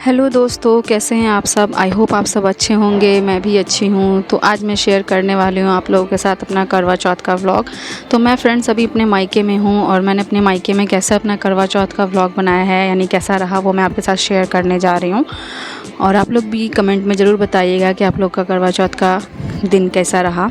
Hello दोस्तों, कैसे हैं आप सब। आई होप आप सब अच्छे होंगे। मैं भी अच्छी हूँ। तो आज मैं शेयर करने वाली हूँ आप लोगों के साथ अपना करवा चौथ का व्लॉग। तो मैं फ्रेंड्स अभी अपने मायके में हूँ और मैंने अपने मायके में कैसा अपना करवा चौथ का व्लॉग बनाया है, यानी कैसा रहा, वो मैं आपके साथ शेयर करने जा रही हूँ। और आप लोग भी कमेंट में ज़रूर बताइएगा कि आप लोग का करवा चौथ का दिन कैसा रहा।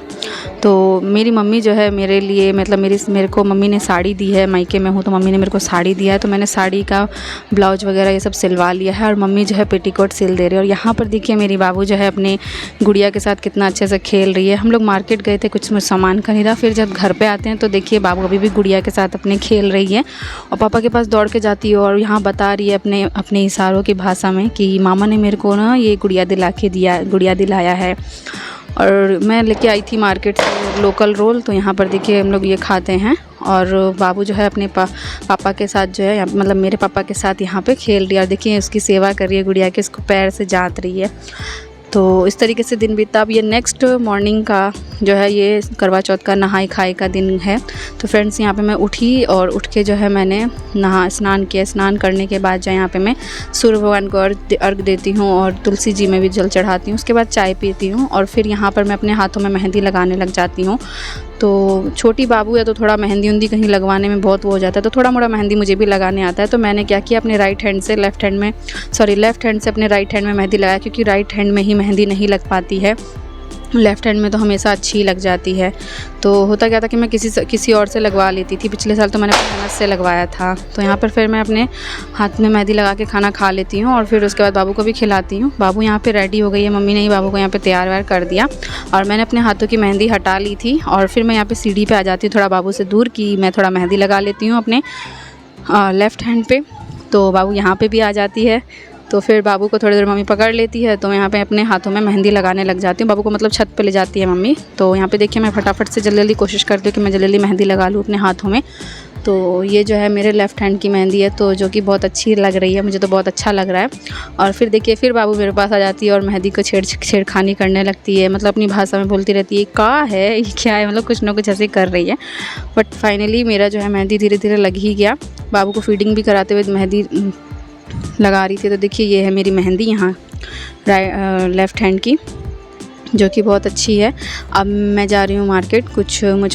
तो मेरी मम्मी जो है मेरे लिए मतलब मेरे को मम्मी ने साड़ी दी है। मायके में हूँ तो मम्मी ने मेरे को साड़ी दिया है, तो मैंने साड़ी का ब्लाउज वगैरह ये सब सिलवा लिया है और मम्मी जो है पेटीकोट सिल दे रही है। और यहाँ पर देखिए मेरी बाबू जो है अपने गुड़िया के साथ कितना अच्छे से खेल रही है। हम लोग मार्केट गए थे कुछ सामान खरीदा, फिर जब घर पे आते हैं तो देखिए बाबू अभी भी गुड़िया के साथ अपने खेल रही है और पापा के पास दौड़ के जाती है और यहाँ बता रही है अपने अपने इशारों की भाषा में कि मामा ने मेरे को ना ये गुड़िया दिलाया है। और मैं लेके आई थी मार्केट से लोकल रोल, तो यहाँ पर देखिए हम लोग ये खाते हैं। और बाबू जो है अपने पापा के साथ जो है मतलब मेरे पापा के साथ यहाँ पे खेल रही है और देखिए उसकी सेवा कर रही है गुड़िया के, इसको पैर से जात रही है। तो इस तरीके से दिन बीता। अब ये नेक्स्ट मॉर्निंग का जो है ये करवा चौथ का नहाई खाई का दिन है। तो फ्रेंड्स यहाँ पे मैं उठी और उठ के जो है मैंने स्नान किया। स्नान करने के बाद जो यहाँ पे मैं सूर्य भगवान को अर्घ देती हूँ और तुलसी जी में भी जल चढ़ाती हूँ। उसके बाद चाय पीती हूँ और फिर यहाँ पर मैं अपने हाथों में मेहंदी लगाने लग जाती हूँ। तो छोटी बाबू है तो थोड़ा मेहंदी उंदी कहीं लगवाने में बहुत वो हो जाता है, तो थोड़ा मोड़ा मेहंदी मुझे भी लगाने आता है। तो मैंने क्या किया, अपने लेफ़्ट हैंड से अपने राइट हैंड में मेहंदी लगाया, क्योंकि राइट हैंड में ही मेहंदी नहीं लग पाती है, लेफ़्ट हैंड में तो हमेशा अच्छी लग जाती है। तो होता क्या था कि मैं किसी और से लगवा लेती थी। पिछले साल तो मैंने अपने ननद से लगवाया था। तो यहाँ पर फिर मैं अपने हाथ में मेहंदी लगा के खाना खा लेती हूँ और फिर उसके बाद बाबू को भी खिलाती हूँ। बाबू यहाँ पे रेडी हो गई है, मम्मी ने ही बाबू को यहाँ पे तैयार व्यार कर दिया और मैंने अपने हाथों की मेहंदी हटा ली थी। और फिर मैं यहाँ पर सीढ़ी पर आ जाती हूँ थोड़ा बाबू से दूर, कि मैं थोड़ा मेहंदी लगा लेती हूँ अपने लेफ़्ट हैंड पे। तो बाबू यहाँ पे भी आ जाती है, तो फिर बाबू को थोड़ी देर मम्मी पकड़ लेती है, तो मैं यहाँ पे अपने हाथों में मेहंदी लगाने लग जाती हूँ। बाबू को मतलब छत पे ले जाती है मम्मी। तो यहाँ पे देखिए मैं फटाफट से जल्दी कोशिश करती हूँ कि मैं जल्दी मेहंदी लगा लूँ अपने हाथों में। तो ये जो है मेरे लेफ़्ट हैंड की मेहंदी है, तो जो कि बहुत अच्छी लग रही है, मुझे तो बहुत अच्छा लग रहा है। और फिर देखिए फिर बाबू मेरे पास आ जाती है और मेहंदी को छेड़खानी करने लगती है, मतलब अपनी भाषा में बोलती रहती है का है ये क्या है, मतलब कुछ ना कुछ ऐसे कर रही है। बट फाइनली मेरा जो है मेहंदी धीरे धीरे लग ही गया। बाबू को फीडिंग भी कराते हुए मेहंदी लगा रही थी। तो देखिए ये है मेरी मेहंदी यहाँ लेफ़्ट हैंड की, जो कि बहुत अच्छी है। अब मैं जा रही हूँ मार्केट,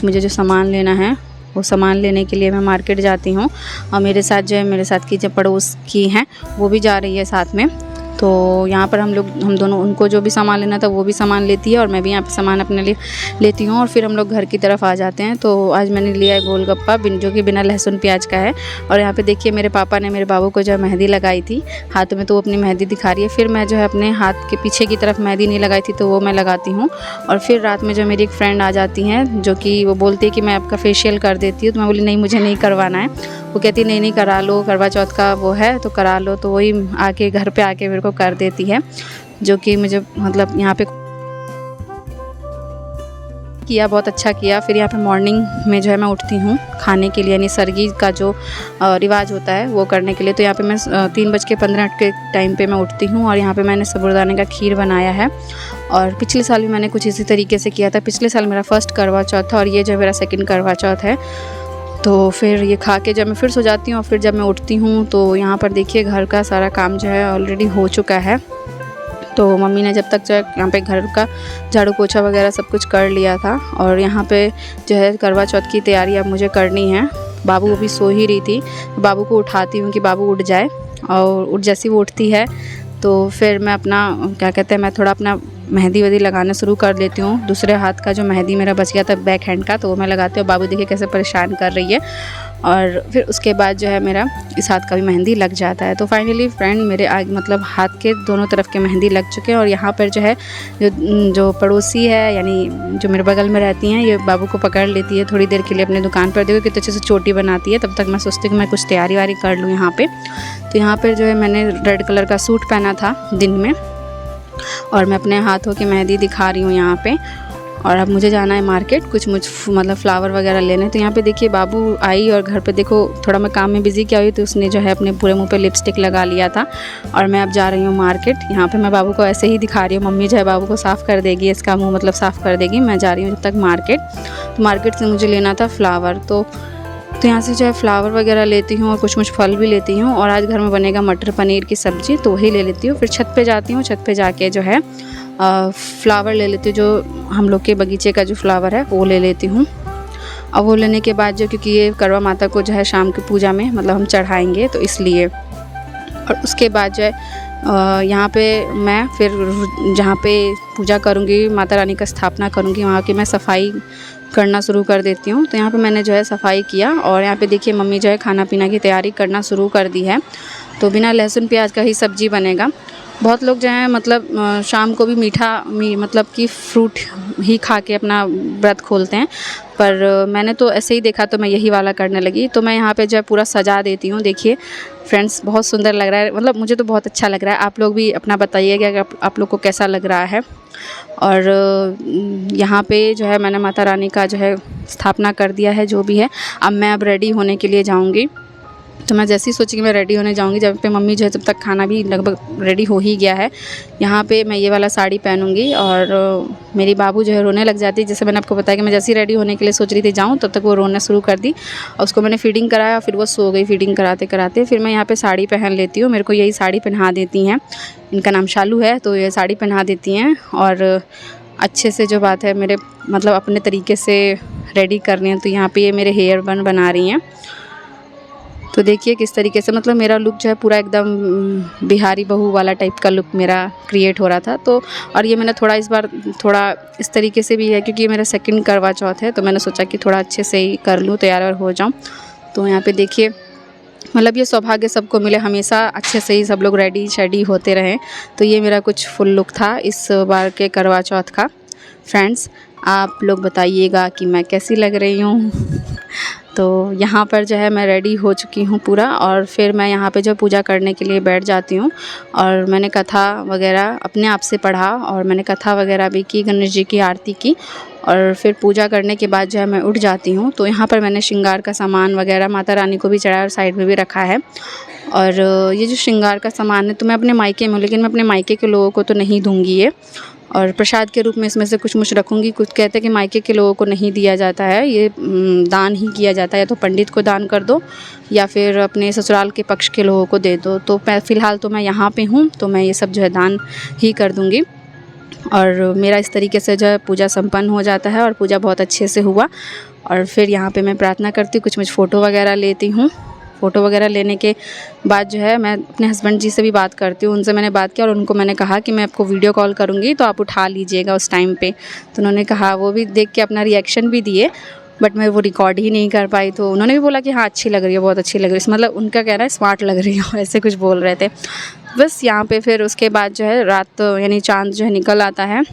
मुझे जो सामान लेना है वो सामान लेने के लिए मैं मार्केट जाती हूँ। और मेरे साथ की जो पड़ोस की हैं वो भी जा रही है साथ में। तो यहाँ पर हम दोनों, उनको जो भी सामान लेना था वो भी सामान लेती है और मैं भी यहाँ पे सामान अपने लिए लेती हूँ और फिर हम लोग घर की तरफ आ जाते हैं। तो आज मैंने लिया है गोलगप्पा जो कि बिना लहसुन प्याज का है। और यहाँ पे देखिए मेरे पापा ने मेरे बाबू को जो है मेहंदी लगाई थी हाथ में, तो वो अपनी मेहंदी दिखा रही है। फिर मैं जो है अपने हाथ के पीछे की तरफ मेहंदी नहीं लगाई थी तो वो मैं लगाती हूँ। और फिर रात में जो मेरी एक फ्रेंड आ जाती हैं, जो कि वो बोलती है कि मैं आपका फेशियल कर देती हूँ। तो मैं बोली नहीं, मुझे नहीं करवाना है। वो कहती नहीं करा लो, करवा चौथ का वो है तो करा लो। तो वही आके घर पे आके मेरे को कर देती है, जो कि मुझे मतलब यहाँ पे किया, बहुत अच्छा किया। फिर यहाँ पे मॉर्निंग में जो है मैं उठती हूँ खाने के लिए, यानी सरगी का जो रिवाज होता है वो करने के लिए। तो यहाँ पे मैं 3:15 के टाइम पे मैं उठती हूँ और यहाँ पे मैंने साबूदाने का खीर बनाया है। और पिछले साल भी मैंने कुछ इसी तरीके से किया था। पिछले साल मेरा फर्स्ट करवा चौथ था और ये जो मेरा सेकंड करवा चौथ है। तो फिर ये खा के जब मैं फिर सो जाती हूँ और फिर जब मैं उठती हूँ तो यहाँ पर देखिए घर का सारा काम जो है ऑलरेडी हो चुका है। तो मम्मी ने जब तक जो है यहाँ पे घर का झाड़ू पोछा वगैरह सब कुछ कर लिया था। और यहाँ पे जो है करवा चौथ की तैयारी अब मुझे करनी है। बाबू अभी सो ही रही थी, बाबू को उठाती हूँ कि बाबू उठ जाए। और जैसे वो उठती है तो फिर मैं अपना मैं थोड़ा अपना मेहंदी वेहंदी लगाना शुरू कर लेती हूँ। दूसरे हाथ का जो मेहंदी मेरा बच गया था बैक हैंड का, तो वो मैं लगाती हूँ। बाबू देखिए कैसे परेशान कर रही है। और फिर उसके बाद जो है मेरा इस हाथ का भी मेहंदी लग जाता है। तो फाइनली फ्रेंड मेरे मतलब हाथ के दोनों तरफ के मेहंदी लग चुके हैं। और यहाँ पर जो है जो पड़ोसी है, यानी जो मेरे बगल में रहती हैं, ये बाबू को पकड़ लेती है थोड़ी देर के लिए अपने दुकान पर। देखो कितने अच्छे से चोटी बनाती है। तब तक मैं सोचती हूँ कि मैं कुछ तैयारी वारी कर लूँ यहाँ पर। तो यहाँ पर जो है मैंने रेड कलर का सूट पहना था दिन में और मैं अपने हाथों की मेहंदी दिखा रही हूँ यहाँ पे। और अब मुझे जाना है मार्केट मतलब फ्लावर वगैरह लेने। तो यहाँ पे देखिए बाबू आई और घर पे देखो थोड़ा मैं काम में बिज़ी क्या हुई, तो उसने जो है अपने पूरे मुंह पे लिपस्टिक लगा लिया था। और मैं अब जा रही हूँ मार्केट। यहाँ पे मैं बाबू को ऐसे ही दिखा रही हूँ, मम्मी जो है बाबू को साफ़ कर देगी, इसका मुँह मतलब साफ़ कर देगी। मैं जा रही हूँ जब तक मार्केट। तो मार्केट से मुझे लेना था फ्लावर। तो तो यहाँ से जो है फ्लावर वगैरह लेती हूँ और कुछ फल भी लेती हूँ। और आज घर में बनेगा मटर पनीर की सब्ज़ी, तो वही ले लेती हूँ। फिर छत पे जाती हूँ, छत पे जाके जो है फ्लावर ले लेती हूँ, जो हम लोग के बगीचे का जो फ्लावर है वो ले लेती हूँ। अब वो लेने के बाद जो, क्योंकि ये करवा माता को जो है शाम की पूजा में मतलब हम चढ़ाएंगे, तो इसलिए। और उसके बाद जो है यहाँ पे मैं फिर जहाँ पे पूजा करूँगी, माता रानी का स्थापना करूँगी, वहाँ की मैं सफाई करना शुरू कर देती हूँ। तो यहाँ पे मैंने जो है सफाई किया और यहाँ पे देखिए मम्मी जो है खाना पीना की तैयारी करना शुरू कर दी है। तो बिना लहसुन प्याज का ही सब्ज़ी बनेगा। बहुत लोग जो हैं मतलब शाम को भी मतलब कि फ्रूट ही खा के अपना व्रत खोलते हैं, पर मैंने तो ऐसे ही देखा तो मैं यही वाला करने लगी। तो मैं यहाँ पे जो है पूरा सजा देती हूँ। देखिए फ्रेंड्स, बहुत सुंदर लग रहा है, मतलब मुझे तो बहुत अच्छा लग रहा है। आप लोग भी अपना बताइएगा कि आप लोग को कैसा लग रहा है। और यहाँ पे जो है मैंने माता रानी का जो है स्थापना कर दिया है, जो भी है। अब मैं रेडी होने के लिए जाऊँगी। तो मैं जैसे ही सोची कि मैं रेडी होने जाऊँगी, जब पे मम्मी जो है तब तक खाना भी लगभग रेडी हो ही गया है। यहाँ पे मैं ये वाला साड़ी पहनूँगी और मेरी बाबू जो है रोने लग जाती है। जैसे मैंने आपको बताया कि मैं जैसे ही रेडी होने के लिए सोच रही थी जाऊँ, तब तक वो रोना शुरू कर दी और उसको मैंने फ़ीडिंग कराया, फिर वो सो गई फ़ीडिंग कराते कराते। फिर मैं यहाँ पर साड़ी पहन लेती हूँ। मेरे को यही साड़ी पहना देती हैं, इनका नाम शालू है, तो ये साड़ी पहना देती हैं। और अच्छे से जो बात है, मेरे मतलब अपने तरीके से रेडी करनी है। तो यहाँ पे ये मेरे हेयर बन बना रही हैं। तो देखिए किस तरीके से मतलब मेरा लुक जो है पूरा एकदम बिहारी बहू वाला टाइप का लुक मेरा क्रिएट हो रहा था। तो और ये मैंने थोड़ा इस बार थोड़ा इस तरीके से भी है, क्योंकि ये मेरा सेकंड करवा चौथ है, तो मैंने सोचा कि थोड़ा अच्छे से ही कर लूँ, तैयार और हो जाऊँ। तो यहाँ पे देखिए मतलब ये सौभाग्य सबको मिले, हमेशा अच्छे से ही सब लोग रेडी शेडी होते रहें। तो ये मेरा कुछ फुल लुक था इस बार के करवा चौथ का। फ्रेंड्स, आप लोग बताइएगा कि मैं कैसी लग रही हूँ। तो यहाँ पर जो है मैं रेडी हो चुकी हूँ पूरा, और फिर मैं यहाँ पे जो पूजा करने के लिए बैठ जाती हूँ। और मैंने कथा वगैरह अपने आप से पढ़ा और मैंने कथा वगैरह भी की, गणेश जी की आरती की। और फिर पूजा करने के बाद जो है मैं उठ जाती हूँ। तो यहाँ पर मैंने श्रृंगार का सामान वगैरह माता रानी को भी चढ़ाया और साइड में भी रखा है। और ये जो श्रृंगार का सामान है तो मैं अपने मायके में हूँ, लेकिन मैं अपने मायके के लोगों को तो नहीं दूँगी ये, और प्रसाद के रूप में इसमें से कुछ रखूँगी। कुछ कहते हैं कि मायके के लोगों को नहीं दिया जाता है, ये दान ही किया जाता है, या तो पंडित को दान कर दो या फिर अपने ससुराल के पक्ष के लोगों को दे दो। तो फ़िलहाल तो मैं यहाँ पे हूँ, तो मैं ये सब जो है दान ही कर दूँगी। और मेरा इस तरीके से जो है पूजा संपन्न हो जाता है और पूजा बहुत अच्छे से हुआ। और फिर यहाँ पे मैं प्रार्थना करती हूँ, कुछ फ़ोटो वगैरह लेती हूँ। फ़ोटो वगैरह लेने के बाद जो है मैं अपने हस्बैंड जी से भी बात करती हूँ। उनसे मैंने बात किया और उनको मैंने कहा कि मैं आपको वीडियो कॉल करूँगी, तो आप उठा लीजिएगा उस टाइम पे। तो उन्होंने कहा, वो भी देख के अपना रिएक्शन भी दिए, बट मैं वो रिकॉर्ड ही नहीं कर पाई। तो उन्होंने भी बोला कि हाँ अच्छी लग रही है, बहुत अच्छी लग रही है, मतलब उनका कहना है स्मार्ट लग रही हो, ऐसे कुछ बोल रहे थे। बस यहाँ पे फिर उसके बाद जो है रात यानी चाँद जो है निकल आता है,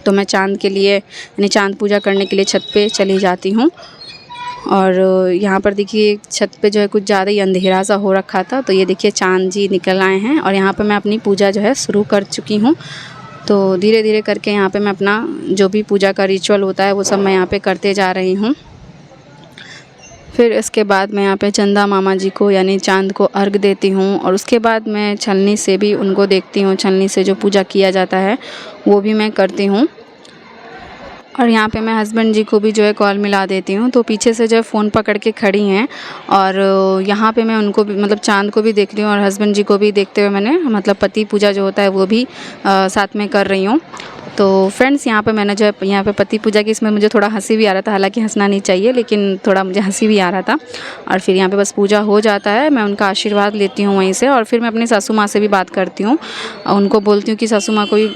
तो मैं चाँद के लिए यानी चाँद पूजा करने के लिए छत पे चली जाती हूँ। और यहाँ पर देखिए छत पे जो है कुछ ज़्यादा ही अंधेरा सा हो रखा था, तो ये देखिए चाँद जी निकल आए हैं। और यहाँ पर मैं अपनी पूजा जो है शुरू कर चुकी हूँ। तो धीरे धीरे करके यहाँ पे मैं अपना जो भी पूजा का रिचुअल होता है वो सब मैं यहाँ पे करते जा रही हूँ। फिर इसके बाद मैं यहाँ पे चंदा मामा जी को यानी चाँद को अर्घ देती हूँ, और उसके बाद मैं छलनी से भी उनको देखती हूँ। छलनी से जो पूजा किया जाता है वो भी मैं करती हूँ। और यहाँ पे मैं हस्बैंड जी को भी जो है कॉल मिला देती हूँ। तो पीछे से जो है फ़ोन पकड़ के खड़ी हैं, और यहाँ पे मैं उनको भी मतलब चाँद को भी देख रही हूँ और हस्बैंड जी को भी देखते हुए मैंने मतलब पति पूजा जो होता है वो भी साथ में कर रही हूँ। तो फ्रेंड्स, यहाँ पे मैंने जो है यहाँ पे पति पूजा की, इसमें मुझे थोड़ा हंसी भी आ रहा था, हालांकि हंसना नहीं चाहिए लेकिन थोड़ा मुझे हंसी भी आ रहा था। और फिर यहाँ पे बस पूजा हो जाता है, मैं उनका आशीर्वाद लेती हूँ वहीं से। और फिर मैं अपनी सासू माँ से भी बात करती हूँ, उनको बोलती हूँ कि सासू माँ को भी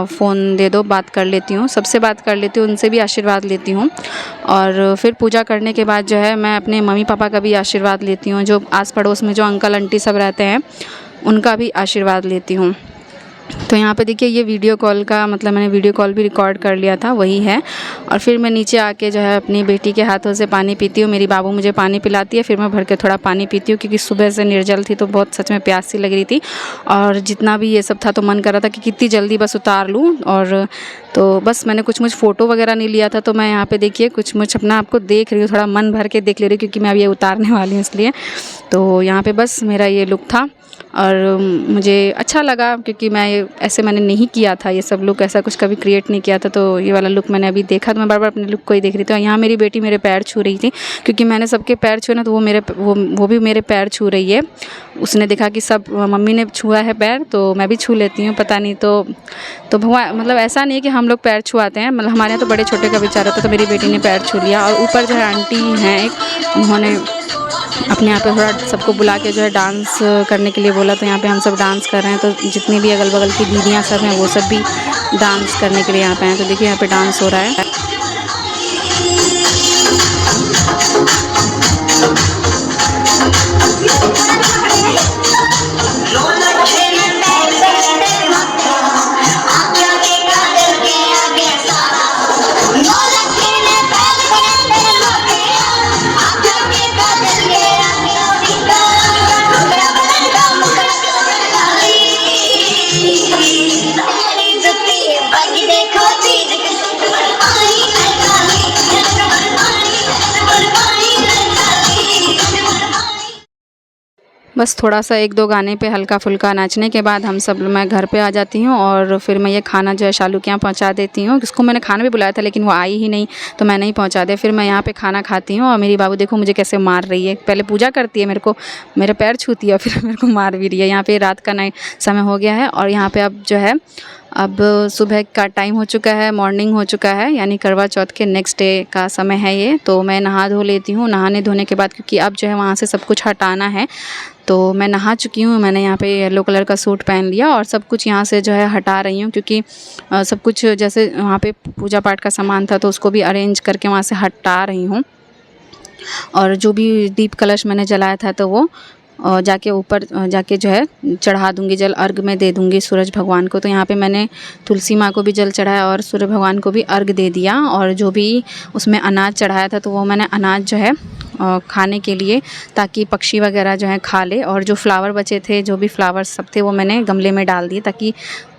फ़ोन दे दो, बात कर लेती हूँ, सबसे बात कर लेती हूँ, उनसे भी आशीर्वाद लेती हूँ। और फिर पूजा करने के बाद जो है मैं अपने मम्मी पापा का भी आशीर्वाद लेती हूँ, जो आस पड़ोस में जो अंकल आंटी सब रहते हैं उनका भी आशीर्वाद लेती हूँ। तो यहाँ पे देखिए ये वीडियो कॉल का मतलब मैंने वीडियो कॉल भी रिकॉर्ड कर लिया था, वही है। और फिर मैं नीचे आके जो है अपनी बेटी के हाथों से पानी पीती हूँ। मेरी बाबू मुझे पानी पिलाती है, फिर मैं भर के थोड़ा पानी पीती हूँ, क्योंकि सुबह से निर्जल थी तो बहुत सच में प्यास सी लग रही थी। और जितना भी ये सब था तो मन कर रहा था कि कितनी जल्दी बस उतार लूँ। और तो बस मैंने कुछ फ़ोटो वगैरह नहीं लिया था, तो मैं यहाँ पे देखिए कुछ अपना आपको देख रही हूँ, थोड़ा मन भर के देख ले रही हूँ, क्योंकि मैं अब ये उतारने वाली हूँ इसलिए। तो यहाँ पे बस मेरा ये लुक था। और मुझे अच्छा लगा क्योंकि मैंने नहीं किया था, ये सब लुक ऐसा कुछ कभी क्रिएट नहीं किया था। तो ये वाला लुक मैंने अभी देखा तो मैं बार-बार अपने लुक को ही देख रही थी। और यहाँ मेरी बेटी मेरे पैर छू रही थी क्योंकि मैंने सबके पैर छुए ना, तो वो भी मेरे पैर छू रही है। उसने देखा कि सब मम्मी ने छुआ है पैर तो मैं भी छू लेती हूँ, पता नहीं। तो भगवान मतलब ऐसा नहीं है कि हम लोग पैर छुआते हैं, मतलब हमारे यहाँ तो बड़े छोटे का विचार होता है। तो मेरी बेटी ने पैर छू लिया। और ऊपर जो है आंटी हैं एक, उन्होंने अपने यहाँ पे थोड़ा सबको बुला के जो है डांस करने के लिए बोला। तो यहाँ पे हम सब डांस कर रहे हैं। तो जितनी भी अगल बगल की दीदियाँ सब हैं वो सब भी डांस करने के लिए यहाँ पे हैं। तो देखिए यहाँ पे डांस हो रहा है। बस थोड़ा सा 1-2 गाने पे हल्का फुल्का नाचने के बाद मैं घर पे आ जाती हूँ। और फिर मैं ये खाना जो है शालू के यहाँ पहुँचा देती हूँ। उसको मैंने खाना भी बुलाया था लेकिन वो आई ही नहीं, तो मैंने ही पहुँचा दिया। फिर मैं यहाँ पे खाना खाती हूँ और मेरी बाबू देखो मुझे कैसे मार रही है। पहले पूजा करती है, मेरे पैर छूती है, फिर मेरे को मार भी रही है। यहाँ पे रात का समय हो गया है और यहाँ पे अब सुबह का टाइम हो चुका है, मॉर्निंग हो चुका है, यानी करवा चौथ के नेक्स्ट डे का समय है ये। तो मैं नहा धो लेती हूँ। नहाने धोने के बाद क्योंकि अब जो है वहाँ से सब कुछ हटाना है, तो मैं नहा चुकी हूँ। मैंने यहाँ पे येलो कलर का सूट पहन लिया और सब कुछ यहाँ से जो है हटा रही हूँ क्योंकि सब कुछ जैसे वहाँ पे पूजा पाठ का सामान था तो उसको भी अरेंज करके वहाँ से हटा रही हूँ। और जो भी दीप कलश मैंने जलाया था तो वो जाके ऊपर जाके जो है चढ़ा दूँगी, जल अर्घ में दे दूँगी सूरज भगवान को। तो यहाँ पे मैंने तुलसी माँ को भी जल चढ़ाया और सूर्य भगवान को भी अर्घ दे दिया। और जो भी उसमें अनाज चढ़ाया था तो वो मैंने अनाज जो है खाने के लिए, ताकि पक्षी वगैरह जो है खा ले। और जो फ्लावर बचे थे, जो भी फ्लावर्स सब थे वो मैंने गमले में डाल दिए ताकि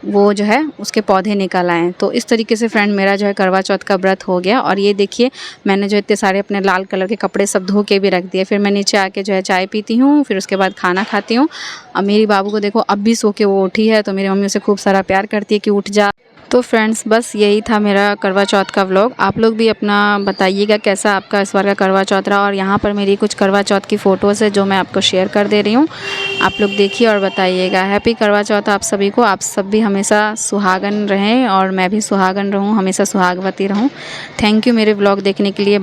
वो जो है उसके पौधे निकल आएँ। तो इस तरीके से फ्रेंड मेरा जो है करवा चौथ का व्रत हो गया। और ये देखिए मैंने जो इतने सारे अपने लाल कलर के कपड़े सब धो के भी रख दिए। फिर मैं नीचे आके जो है चाय पीती हूँ, फिर उसके बाद खाना खाती हूँ। अब मेरी बाबू को देखो अब भी सो के वो उठी है, तो मेरी मम्मी उसे खूब सारा प्यार करती है कि उठ जा। तो फ्रेंड्स बस यही था मेरा करवा चौथ का व्लॉग। आप लोग भी अपना बताइएगा कैसा आपका इस बार का करवा चौथ रहा। और यहाँ पर मेरी कुछ करवा चौथ की फ़ोटोज़ है जो मैं आपको शेयर कर दे रही हूँ, आप लोग देखिए और बताइएगा। हैप्पी करवा चौथ आप सभी को। आप सब भी हमेशा सुहागन रहें और मैं भी सुहागन रहूँ, हमेशा सुहागवती रहूँ। थैंक यू मेरे व्लॉग देखने के लिए।